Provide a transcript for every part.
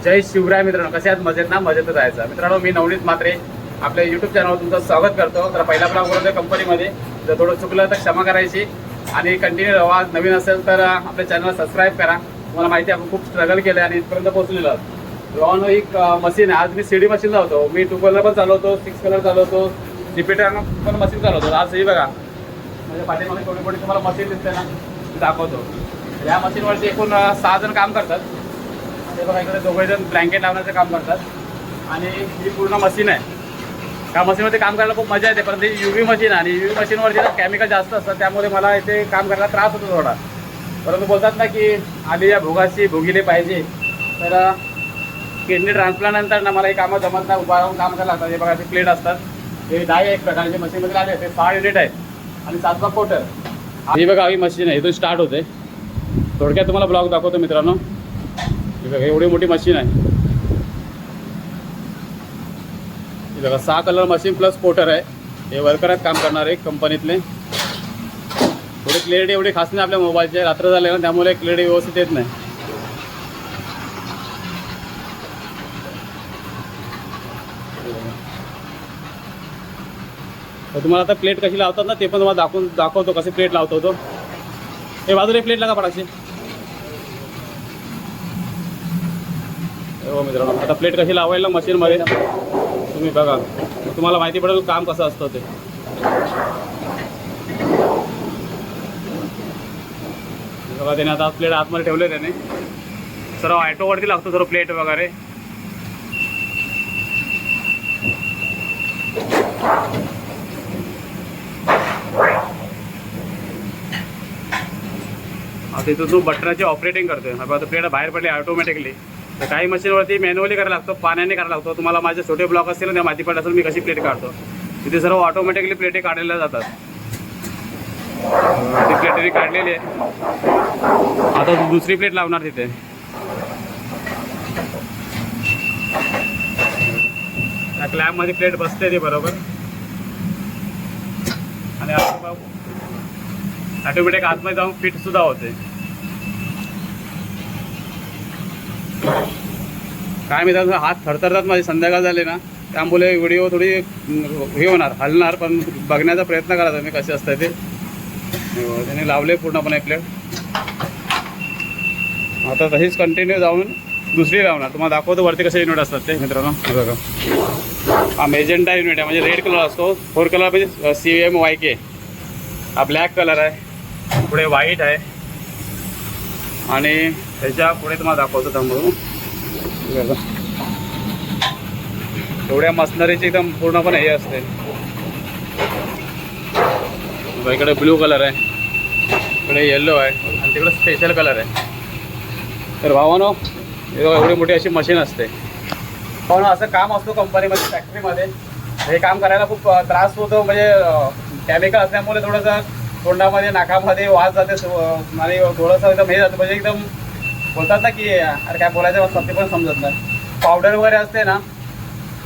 जय शिवराय मित्रांनो, कसे आहात? मजेत ना? मजेतच राहायचं मित्रांनो. मी नवनीत म्हात्रे आपल्या यूट्यूब चॅनलवर तुमचं स्वागत करतो. तर पहिला ब्लॉग बनवतोय कंपनीमध्ये, जर थोडं चुकलं तर क्षमा करायची आणि कंटिन्यू राहा. नवीन असेल तर आपल्या चॅनलला सबस्क्राईब करा. तुम्हाला माहिती आहे आपण खूप स्ट्रगल केलं आणि इथपर्यंत पोहोचलेलो आहोत. रॉन एक मशीन आहे. आज मी सीडी मशीनला होतो. मी 2 कलर पण चालवतो, 6 कलर चालवतो, रिपीटर पण मशीन चालवतो. आज ही बघा म्हणजे पाठीमागे थोडी थोडी तुम्हाला मशीन दिसते ना, दाखवतो. या मशीनवरती एकूण 6 जण काम करतात. ते बघा इकडे 2 जण ब्लँकेट लावण्याचं काम करतात आणि ही पूर्ण मशीन आहे. त्या मशीनवरती काम करायला खूप मजा येते, पण ती UV मशीन आहे आणि UV मशीनवरती ना केमिकल जास्त असतात, त्यामुळे मला इथे काम करायला त्रास होतो थोडा. परंतु बोलतात ना की आली या भोगाशी भोगिले पाहिजे. तर किडनी ट्रान्सप्लांटनंतर ना मला हे कामं जमत नाही, उभा राहून काम करायला लागतात. हे बघा ते प्लेट असतात, हे डाय एक प्रकारचे मशीनमध्ये आले, ते 6 युनिट आहेत आणि 7वा कोटर. ही बघा ही मशीन आहे, इथून स्टार्ट होते. थोडक्यात तुम्हाला ब्लॉग दाखवतो मित्रांनो. बघा एवढी मोठी मशीन आहे. बघा 6 कलर मशीन प्लस पोटर आहे. हे वर्कर आहेत काम करणारे कंपनीतले. थोडी क्लिअरिटी एवढी खास नाही आपल्या मोबाईलचे, रात्र झाले ना त्यामुळे क्लिअरिटी व्यवस्थित येत नाही. तर तुम्हाला आता प्लेट कशी लावतात ना ते पण तुम्हाला दाखवतो कसे प्लेट लावतो तो. हे बाजूला प्लेट लागा पडायची. हो मित्रांनो, आता प्लेट कशी लावायला मशीनमध्ये तुम्ही बघा, तुम्हाला माहिती पडेल काम कसं असतं ते. बघा त्याने आता प्लेट आतमध्ये ठेवले त्याने. सर्व ऑटोवरती लागतो सर्व प्लेट वगैरे. आता इथं जो बटनाची ऑपरेटिंग करतोय, आता प्लेट बाहेर पडली ऑटोमॅटिकली. तर काही मशीनवरती मॅन्युअली करायला लागतो, पाण्याने करायला लागतो. तुम्हाला माझे छोटे ब्लॉक असतील ना त्या माहिती पडलं असेल मी कशी प्लेट काढतो. तिथे सर्व ऑटोमॅटिकली प्लेटे काढलेल्या जातात. ती प्लेट काढलेली आहे. आता दुसरी प्लेट लावणार तिथे. त्या क्लॅबमध्ये प्लेट बसते ती बरोबर आणि ऑटोमॅटिक आतमध्ये जाऊन फिट सुद्धा होते. काय मी त्याचा हात थरथरतात माझे, संध्याकाळ झाले ना त्यामुळे व्हिडिओ थोडी हे होणार, हलणार, पण बघण्याचा प्रयत्न करायचा मी कसे असतं ते. त्याने लावले पूर्णपणे प्लेट. आता तशीच कंटिन्यू जाऊन दुसरी लावणार. तुम्हाला दाखवतो वरती कसे युनिट असतात ते मित्रांनो. बघा हा मेजेंटा युनिट आहे, म्हणजे रेड कलर असतो. 4 कलर म्हणजे CMYK. हा ब्लॅक कलर आहे, पुढे व्हाईट आहे आणि त्याच्या पुढे तुम्हाला दाखवतो थांबून. एवढ्या मशनरीची एकदम पूर्णपणे हे असते. इकडे ब्लू कलर आहे, इकडे येल्लो आहे आणि तिकडे स्पेशल कलर आहे. तर भावानो एवढी मोठी अशी मशीन असते. भावानो असं काम असतो कंपनीमध्ये, फॅक्टरीमध्ये. हे काम करायला खूप त्रास होतो, म्हणजे केमिकल असल्यामुळे थोडंसं तोंडामध्ये नाकामध्ये वास जाते आणि थोडंसं एकदम हे जातं, म्हणजे एकदम बोलतात ना की अरे काय बोलायचं शब्द पण समजत नाही. पावडर वगैरे असते ना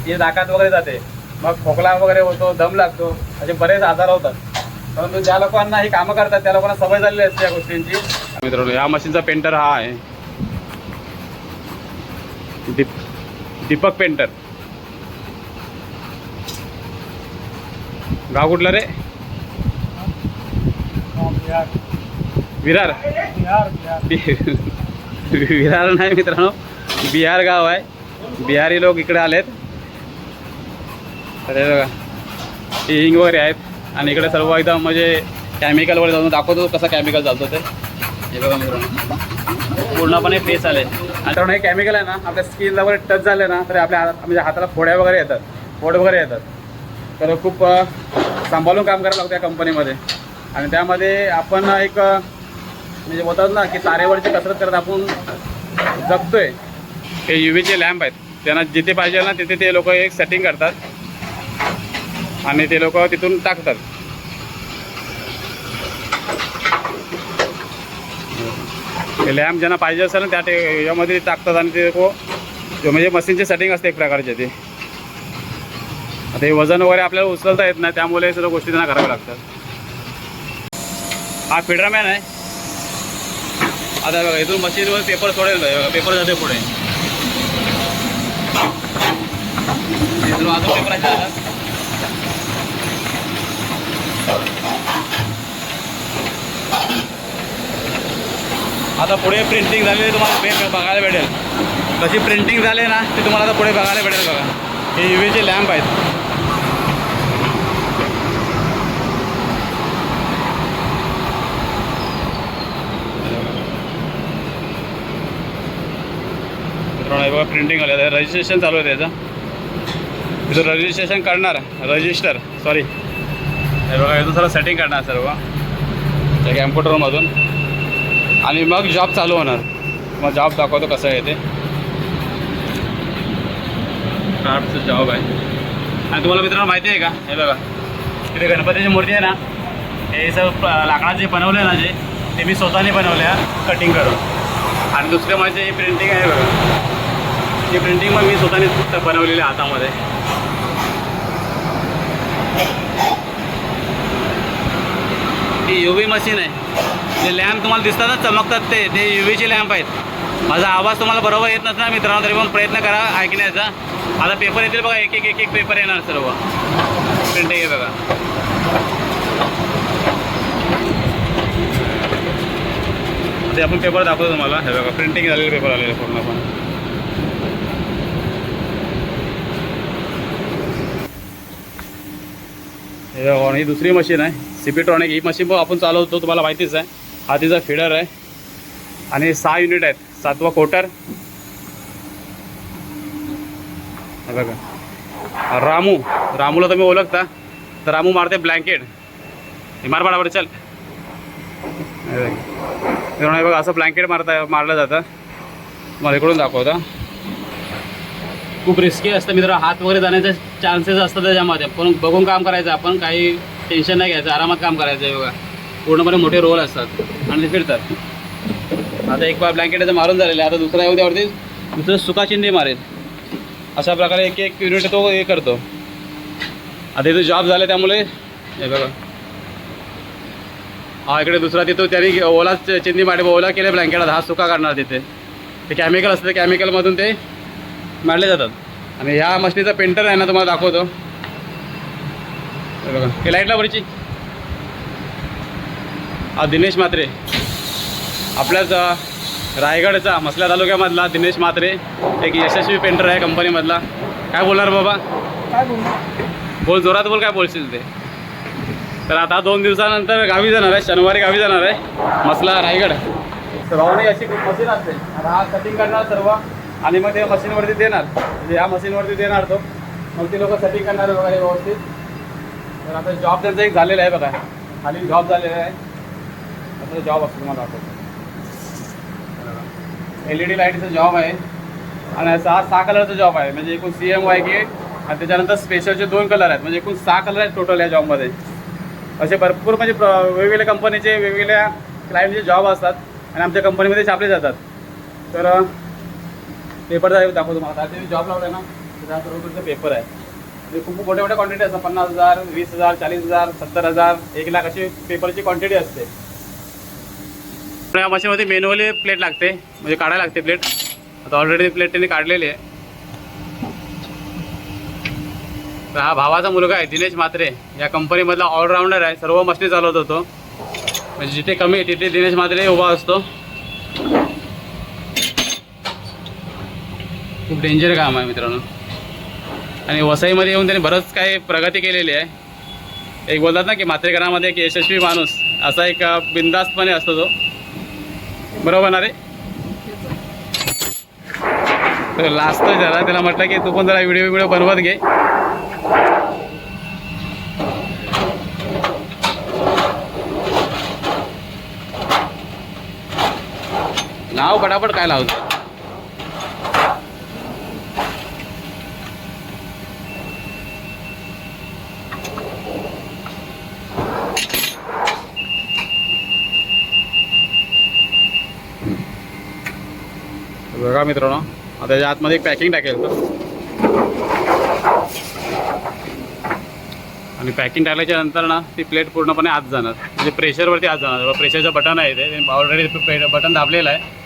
हे नाकात वगैरे जाते, मग खोकला वगैरे होतो, दम लागतो, असे बरेच आजार होतात. परंतु ज्या लोकांना ही कामं करतात त्या लोकांना सवय झालेली असते या गोष्टींची. मित्रांनो या मशीनचा पेंटर हा आहे, दीपक पेंटर. गाव कुठलं रे? विरार. विरार नाही मित्रांनो, बिहार गाव आहे. बिहारी लोक इकडे आलेत. तर बघा हिंग वगैरे आहेत आणि इकडे सर्व एकदम म्हणजे केमिकल वगैरे जाऊन दाखवतो कसं केमिकल चालतो ते. हे बघा मित्रांनो पूर्णपणे फेस आले. आणि हे केमिकल आहे ना आपल्या स्किनला वगैरे टच झाले ना तर आपल्या म्हणजे हाताला फोड्या वगैरे येतात, फोड वगैरे येतात. तर खूप सांभाळून काम करायला लागतं या कंपनीमध्ये. आणि त्यामध्ये आपण एक म्हणजे बोलतात ना की तारेवरची कसरत करत आपण जगतोय. हे UVचे लॅम्प आहेत, त्यांना जिथे पाहिजे ना तिथे ते लोक एक सेटिंग करतात आणि ते लोक तिथून टाकतात. ते लॅम्प ज्यांना पाहिजे असेल ना त्या यामध्ये टाकतात आणि ते म्हणजे मशीनची सेटिंग असते एक प्रकारचे ते. आता हे वजन वगैरे आपल्याला उचलता येत नाही, त्यामुळे सर्व गोष्टी त्यांना कराव्या लागतात. हा फीडरमॅन आहे. आता बघा इथून मशीनवर पेपर सोडेल, पेपर जाते पुढे. अजून पेपराचे झालं. आता पुढे प्रिंटिंग झालेली तुम्हाला बघायला भेटेल. कशी प्रिंटिंग झाली ना ते तुम्हाला आता पुढे बघायला भेटेल. बघा हे UVचे लॅम्प आहेत. मित्रांनो बघा प्रिंटिंग आलं. रजिस्ट्रेशन चालू आहे त्याचं. तिथं रजिस्ट्रेशन करणार रजिस्टर सॉरी हे बघा इथून सर्व सेटिंग करणार सर्व त्या कॅम्प्युटरमधून आणि मग जॉब चालू होणार. मग जॉब दाखवतो कसं आहे ते. क्राफ्टचं जॉब आहे. आणि तुम्हाला मित्रांनो माहिती आहे का हे बघा तिथे गणपतीची मूर्ती आहे ना हे सर्व लाकडाचे बनवले ना जे ते मी स्वतःने बनवले कटिंग करून. आणि दुसरे म्हणजे ही प्रिंटिंग आहे बघा ही प्रिंटिंग मग मी स्वतःने बनवलेली आहे हातामध्ये. ही UV मशीन आहे. जे लॅम्प तुम्हाला दिसतात ना चमकतात ते UVचे लॅम्प आहेत. माझा आवाज तुम्हाला बरोबर येत नसणार मित्रांनो तरी पण प्रयत्न करा ऐकण्याचा. आता पेपर येतील बघा एक एक पेपर येणार सर्व प्रिंटिंग आहे बघा. ते आपण पेपर दाखवतो तुम्हाला. हे बघा प्रिंटिंग झालेले पेपर आलेले पूर्णपणे. हे बघा ही दुसरी मशीन आहे CP-ट्रॉनिक. ही मशीन आपण चालवतो तुम्हाला माहितीच आहे. हा तिचा फीडर आहे आणि 6 युनिट आहेत. 7वा कोटर. हे बघा रामूला तुम्ही ओळखता तर रामू मारते ब्लँकेट. हे मार बरोबर चल. हे बघा असं ब्लँकेट मारलं जातं. मला इकडून दाखवता. खूप रिस्की असतं मित्र. हात वगैरे जाण्याचे चान्सेस असतात त्याच्यामध्ये. पण बघून काम करायचं आपण. काही टेन्शन नाही घ्यायचं. आरामात काम करायचं आहे बघा. पूर्णपणे मोठे रोल असतात आणि ते फिरतात. आता एक बार ब्लँकेट मारून झालेलं आहे. आता दुसरा येऊ त्यावरती दुसरं सुकाचिंदी मारेल. अशा प्रकारे एक युनिट तो हे करतो. आता इथं जॉब झाले त्यामुळे हे बघा हा इकडे दुसरा तिथं त्यांनी ओला चिंदी मारे ओला केले ब्लँकेटात. हा सुका काढणार तिथे. ते केमिकल असतं. केमिकलमधून ते मारले जातात. आणि ह्या मशीनीचा पेंटर आहे ना तुम्हाला दाखवतो. हे बघा हे लाईटला बरीची. हा दिनेश म्हात्रे आपल्याच रायगडचा मसला तालुक्यामधला दिनेश म्हात्रे एक यशस्वी पेंटर आहे कंपनीमधला. काय बोलणार बाबा काय बोलणार बोल जोरात बोल. काय बोलशील ते. तर आता 2 दिवसानंतर गावी जाणार आहे. शनिवारी गावी जाणार आहे मसला रायगड. सर्वांनी अशी मशीन असते. आता हा कटिंग करणार सर्व आणि मग ते मशीनवरती देणार. म्हणजे ह्या मशीनवरती देणार तो. मग ते लोक सेटिंग करणार वगैरे व्यवस्थित. तर आता जॉब त्यांचा एक झालेला आहे बघा. खाली जॉब झालेला आहे. आता जॉब असतो तुम्हाला दाखवतो. LED लाईटचा जॉब आहे आणि 6 कलरचा जॉब आहे. म्हणजे एकूण CMYK आणि त्याच्यानंतर स्पेशलचे 2 कलर आहेत. म्हणजे एकूण 6 कलर आहेत टोटल या जॉबमध्ये. असे भरपूर म्हणजे वेगवेगळ्या कंपनीचे वेगवेगळ्या क्लायंटचे जॉब असतात आणि आमच्या कंपनीमध्ये छापले जातात. तर पेपर दाखवतो तुम्हाला. आता जॉब लावला ना तर हा सर्व पेपर आहे. म्हणजे खूप मोठ्या मोठ्या क्वांटिटी असतात. 50,000 20,000 40,000 70,000 1 लाख अशी पेपरची क्वांटिटी असते. या मशीनमध्ये मॅन्युअली प्लेट लागते. म्हणजे काढायला लागते प्लेट. आता ऑलरेडी प्लेट त्यांनी काढलेली आहे. तर हा भावाचा मुलगा आहे दिनेश म्हात्रे. या कंपनीमधला ऑलराऊंडर आहे. सर्व मशीन चालवत होतो. म्हणजे जिथे कमी आहे तिथे दिनेश म्हात्रे उभा असतो. खूप डेंजर काम आहे मित्रांनो. आणि वसईमध्ये येऊन त्यांनी बरंच काही प्रगती केलेली आहे. एक बोलतात ना की म्हात्रेकरांमध्ये एक यशस्वी माणूस असा एक बिनधास्तपणे असतो तो. बरोबर ना रे. तर लास्ट जरा त्याला म्हटलं की तू पण जरा व्हिडिओ बनवत घे. नाव पटापट काय लावतो. बघा मित्रांनो आता त्याच्या आतमध्ये एक पॅकिंग टाकेल तो. आणि पॅकिंग टाकल्याच्या नंतर ना ती प्लेट पूर्णपणे आत जाणार. म्हणजे प्रेशरवरती आत जाणार. प्रेशरचं बटन आहे ते ऑलरेडी बटन दाबलेलं आहे.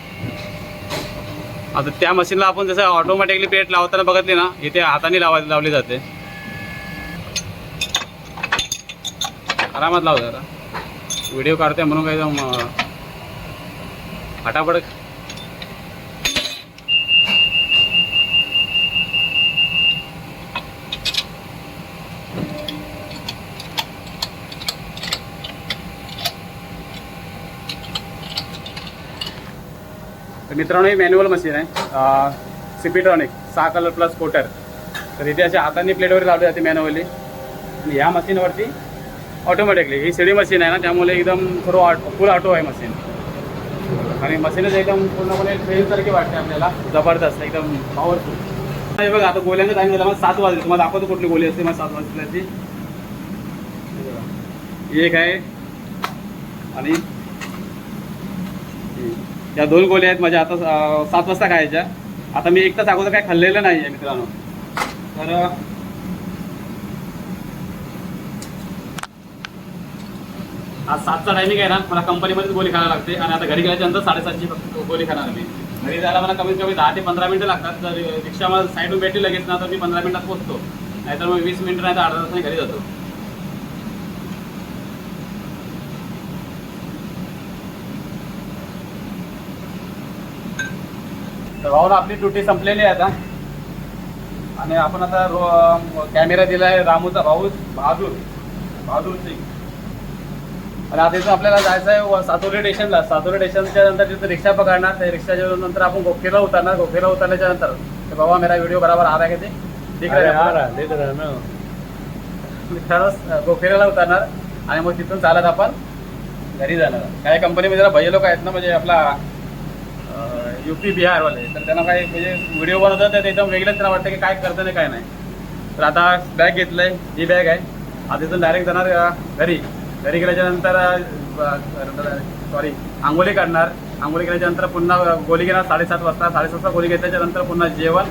आता त्या मशीनला आपण जसं ऑटोमॅटिकली प्लेट लावताना बघितली ना इथे हाताने लावली जाते. आरामात लाव जरा व्हिडिओ काढते म्हणून काय एकदम फटाफट. तर मित्रांनो ही मॅन्युअल मशीन आहे सिपिट्रॉनिक 6 कलर प्लस कोटर. तर इथे अशा हाताने प्लेटवर लावली जाते मॅन्युअली आणि ह्या मशीनवरती ऑटोमॅटिकली. ही शिडी मशीन आहे ना त्यामुळे एकदम थोडं फुल ऑटो आहे मशीन आणि मशीनच एकदम पूर्णपणे ट्रेनसारखी वाटते आपल्याला. जबरदस्त एकदम पॉवरफुल. हे बघा आता गोल्यांचा टाईम झाला मला 7 वाजले. तुम्हाला दाखवतो कुठली गोळी असते मला 7 वाजल्याची. एक आहे आणि या 2 गोळ्या आहेत माझ्या आता 7 वाजता खायच्या. आता मी 1 तास अगोदर काय खाल्लेलं नाही आहे मित्रांनो. तर आज 7चा टायमिंग आहे ना मला कंपनीमध्येच गोळी खायला लागते आणि आता घरी गेल्याच्यानंतर 7:30ची गोळी खाणार मी. घरी जायला मला कमीत कमी 10 ते 15 मिनिटं लागतात. जर रिक्षा मला साईडून भेटली लगेच ना तर मी 15 मिनिटात पोहोचतो. नाहीतर मग 20 मिनिटं नाही तर अर्धा तासाने घरी जातो. तर भाऊला आपली ड्युटी संपलेली आहे आता आणि आपण आता कॅमेरा दिला आहे रामूचा बहादूर सिंग. आणि आता इथून आपल्याला जायचं आहे सातोली स्टेशनला. सातोली स्टेशनच्या नंतर तिथं रिक्षा पकडणार. त्या रिक्षाच्या नंतर आपण गोखेला उतरणार. गोखेला उतरल्याच्या नंतर तर बाबा मेरा व्हिडिओ बराबर आ रहा है ते ठीक आहे. खरंच गोखेला उतरणार आणि मग तिथून चालत आपण घरी जाणार. काही कंपनीमध्ये जरा भैया लोक आहेत ना म्हणजे आपला UP बिहारवाले. तर त्यांना काही म्हणजे व्हिडिओ बनवतात तर एकदम वेगळंच त्यांना वाटतं की काय करतं नाही काय नाही. तर आता बॅग घेतलं आहे. ही बॅग आहे. आता इथून डायरेक्ट जाणार घरी. घरी गेल्याच्यानंतर आंघोळी करणार. आंघोळी केल्याच्यानंतर पुन्हा गोळी घेणार 7:30 वाजता. 7:30 गोळी घेतल्याच्यानंतर पुन्हा जेवण.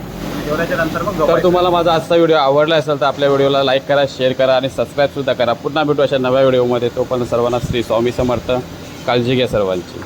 जेवल्याच्या नंतर मग तर तुम्हाला माझा आजचा व्हिडिओ आवडला असेल तर आपल्या व्हिडिओला लाईक करा, शेअर करा आणि सबस्क्राईब सुद्धा करा. पुन्हा भेटू अशा नव्या व्हिडिओमध्ये. तोपर्यंत सर्वांना श्री स्वामी समर्थ. काळजी घ्या सर्वांची.